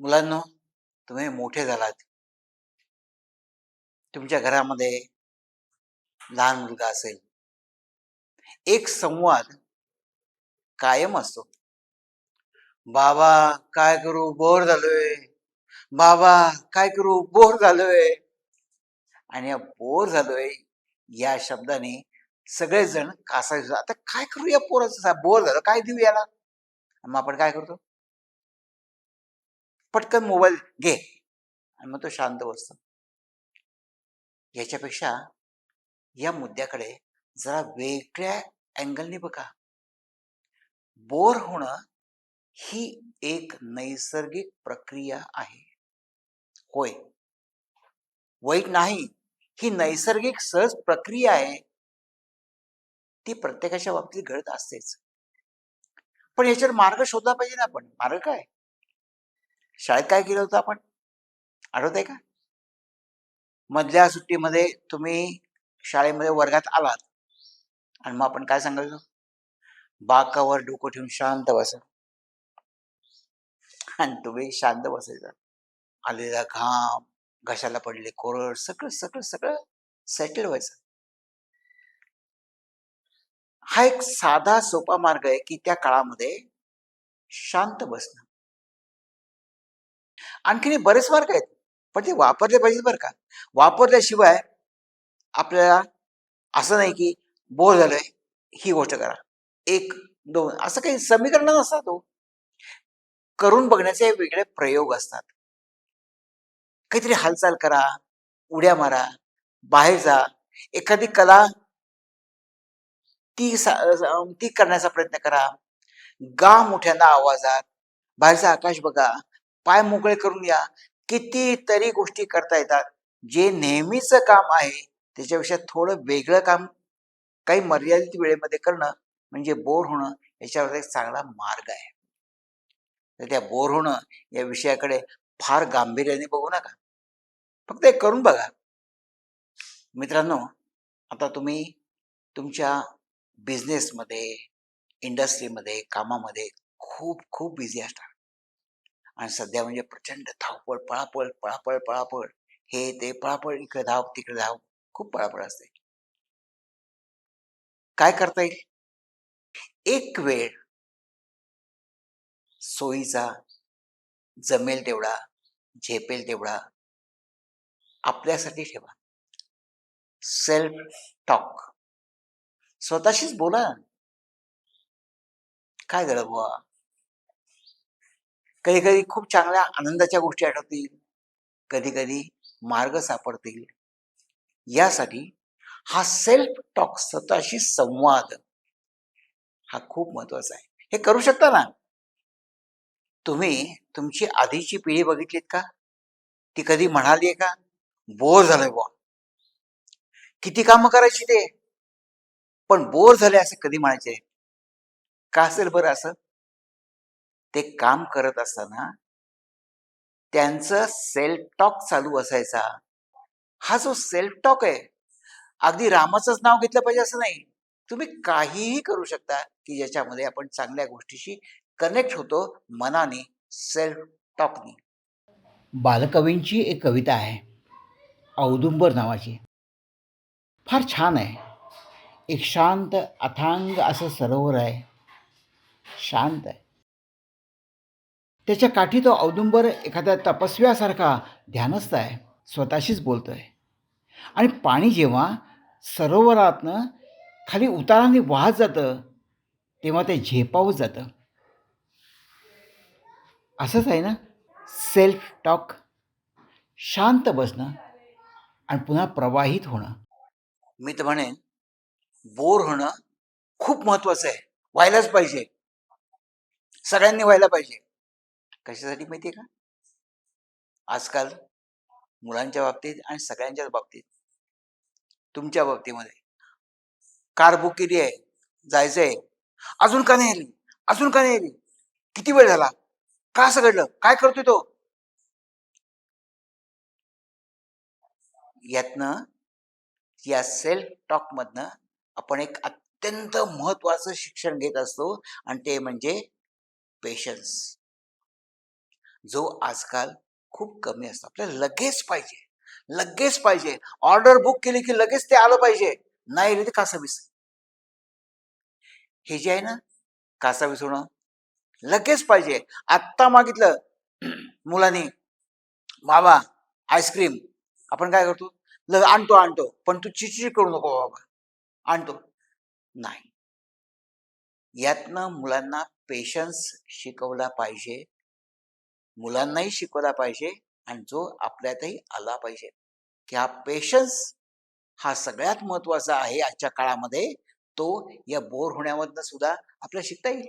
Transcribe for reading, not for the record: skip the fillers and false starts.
मुलांनो, तुम्ही मोठे झालात. तुमच्या घरामध्ये लहान मुलगा असेल. एक संवाद कायम असतो. बाबा काय करू बोर झालोय. बाबा काय करू बोर झालोय. आणि या बोर झालोय या शब्दाने सगळेजण कासावीस आता काय करू या पोराचं बोर झालं काय देऊ याला. मग आपण काय करतो? पटकन मोबाईल घे आणि मग तो शांत बसतो. याच्यापेक्षा या मुद्द्याकडे जरा वेगळ्या अँगलने बघा. बोर होणं ही एक नैसर्गिक प्रक्रिया आहे. होय, वाईट नाही. ही नैसर्गिक सहज प्रक्रिया आहे. ती प्रत्येकाच्या बाबतीत घडत असतेच. पण याच्यावर मार्ग शोधला पाहिजे ना आपण. मार्ग काय? शाळेत काय केलं होतं आपण? आठवतंय का? मधल्या सुट्टीमध्ये तुम्ही शाळेमध्ये वर्गात आलात आणि मग आपण काय सांगायचो? बाकावर डोकं ठेवून शांत बसा. आणि तुम्ही शांत बसायचा. आलेला घाम, घशाला पडले कोरड, सगळं सगळं सगळं सेटल व्हायचं. हा एक साधा सोपा मार्ग आहे की त्या काळामध्ये शांत बसणं. आणखीन बरेच मार्ग आहेत, पण ते वापरले पाहिजे बरं का. वापरल्याशिवाय आपल्याला असं नाही की बोर झालंय ही गोष्ट करा. 1, 2 असं काही समीकरण नसतात हो. करून बघण्याचे वेगळे प्रयोग असतात. काहीतरी हालचाल करा, उड्या मारा, बाहेर जा. एखादी कला ती करण्याचा प्रयत्न करा. गा मोठ्यानं आवाजात. बाहेरचं आकाश बघा. पाय मोकळे करून या. कितीतरी गोष्टी करता येतात. जे नेहमीचं काम आहे त्याच्यापेक्षा थोडं वेगळं काम काही मर्यादित वेळेमध्ये करणं म्हणजे बोर होणं याच्यावर एक चांगला मार्ग आहे. तर त्या बोर होणं या विषयाकडे फार गांभीर्याने बघू नका. फक्त एक करून बघा. मित्रांनो, आता तुम्ही तुमच्या बिझनेसमध्ये, इंडस्ट्रीमध्ये, कामामध्ये खूप खूप बिझी असणार. आणि सध्या म्हणजे प्रचंड धावपळ, पळापळ, पळापळ, पळापळ. हे ते पळापळ, इकडे धाव, तिकडे धाव. खूप पळापळ असते. काय करता येईल? एक वेळ सोयीचा, जमेल तेवढा, झेपेल तेवढा आपल्यासाठी ठेवा. Self talk. स्वतःशीच बोला. काय झालं बुवा? कधी कधी खूप चांगल्या आनंदाच्या गोष्टी आठवतील. कधी कधी मार्ग सापडतील. यासाठी हा सेल्फ टॉक, स्वतःशी संवाद, हा खूप महत्वाचा आहे. हे करू शकता ना? तुम्ही तुमची आधीची पिढी बघितलीत का? ती कधी म्हणाली का बोर झालंय बुवा? किती कामं करायची ते, पण बोर झाले असे कधी म्हणायचे? का असेल बरं असं? ते काम करत असताना त्यांचं सेल्फ टॉक चालू असायचा. हा जो सेल्फ टॉक आहे, अगदी रामाचंच नाव घेतलं पाहिजे असं नाही. तुम्ही काहीही करू शकता की ज्याच्यामध्ये आपण चांगल्या गोष्टीशी कनेक्ट होतो मनाने, सेल्फ टॉकनी. बालकवींची एक कविता आहे, औदुंबर नावाची. फार छान आहे. एक शांत अथांग असं सरोवर आहे. शांत आहे. त्याच्या काठी तो औदुंबर एखाद्या तपस्व्यासारखा ध्यानस्थ आहे. स्वतःशीच बोलतोय. आणि पाणी जेव्हा सरोवरातनं खाली उताराने वाहत जातं तेव्हा ते झेपावत जातं. असंच आहे ना सेल्फ टॉक. शांत बसणं आणि पुन्हा प्रवाहित होणं. मी तर म्हणेन बोर होणं खूप महत्वाचं आहे. व्हायलाच पाहिजे. सगळ्यांनी व्हायला पाहिजे. कशासाठी माहिती आहे का? आजकाल मुलांच्या बाबतीत आणि सगळ्यांच्याच बाबतीत, तुमच्या बाबतीमध्ये कार बुक केली आहे, जायचंय, अजून का नाही आली? अजून का नाही आली? किती वेळ झाला? का असं घडलं? काय करतोय तो? यातनं, या सेल्फ टॉक मधनं आपण एक अत्यंत महत्वाचं शिक्षण घेत असतो आणि ते म्हणजे पेशन्स. जो आजकाल खूप कमी असतो. आपल्याला लगेच पाहिजे. ऑर्डर बुक केली की लगेच ते आलं पाहिजे. नाही रे ते कासावीस. हे जे आहे ना कासावीस होणं लगेच पाहिजे. आत्ता मागितलं मुलांनी, बाबा आईस्क्रीम, आपण काय करतो, आणतो, पण तू चिडचिड करू नको बाबा, आणतो. नाही, यातनं मुलांना पेशन्स शिकवला पाहिजे, मुलांनाही शिकवला पाहिजे आणि जो आपल्यातही आला पाहिजे की हा पेशन्स हा सगळ्यात महत्वाचा आहे आजच्या काळामध्ये. तो या बोर होण्यामधनं सुद्धा आपल्याला शिकता येईल.